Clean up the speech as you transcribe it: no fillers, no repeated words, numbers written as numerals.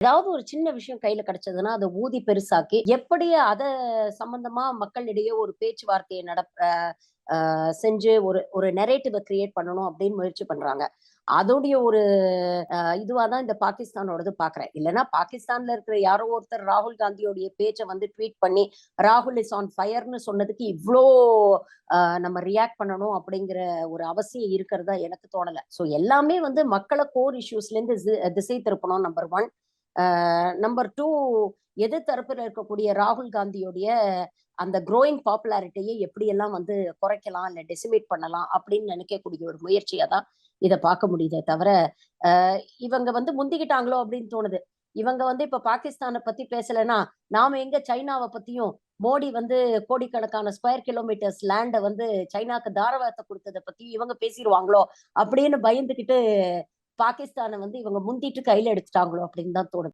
ஏதாவது ஒரு சின்ன விஷயம் கையில கிடைச்சதுன்னா, அத ஊதி பெருசாக்கி, எப்படி அத சம்பந்தமா மக்களிடையே ஒரு பேச்சுவார்த்தைய செஞ்சு ஒரு ஒரு நரேட்டிவ கிரியேட் பண்ணணும் அப்படின்னு முயற்சி பண்றாங்க. அதோடைய ஒரு இதுவா தான் இந்த பாகிஸ்தானோடது பார்க்குறேன். இல்லன்னா பாகிஸ்தான்ல இருக்கிற யாரோ ஒருத்தர் ராகுல் காந்தியோடைய பேச்ச வந்து ட்வீட் பண்ணி, ராகுல் இஸ் ஆன் ஃபயர்ன்னு சொன்னதுக்கு இவ்ளோ நம்ம ரியாக்ட் பண்ணணும் அப்படிங்கிற ஒரு அவசியம் இருக்கிறதா எனக்கு தோணல. ஸோ எல்லாமே வந்து மக்கள கோர் இஷ்யூஸ்லேருந்து திசை திருப்பணும் நம்பர் 1. நம்பர் 2, எதிர் தரப்புல இருக்கக்கூடிய ராகுல் காந்தியுடைய அந்த குரோயிங் பாப்புலாரிட்டியை எப்படியெல்லாம் வந்து குறைக்கலாம், இல்ல டெசிமேட் பண்ணலாம் அப்படின்னு நினைக்கக்கூடிய ஒரு முயற்சியா தான் இத பார்க்க முடியுதே தவிர, அ இவங்க வந்து முந்திக்கிட்டாங்களோ அப்படின்னு தோணுது. இவங்க வந்து இப்ப பாகிஸ்தான பத்தி பேசலன்னா, நாம எங்க சைனாவ பத்தியும், மோடி வந்து கோடிக்கணக்கான ஸ்கொயர் கிலோமீட்டர்ஸ் லேண்ட வந்து சைனாக்கு தாரவாத்த குடுத்தத பத்தி இவங்க பேசிருவாங்களோ அப்படின்னு பயந்துகிட்டு, பாகிஸ்தான வந்து இவங்க முந்திட்டு கையில எடுத்துட்டாங்களோ அப்படின்னு தான் தோணுது.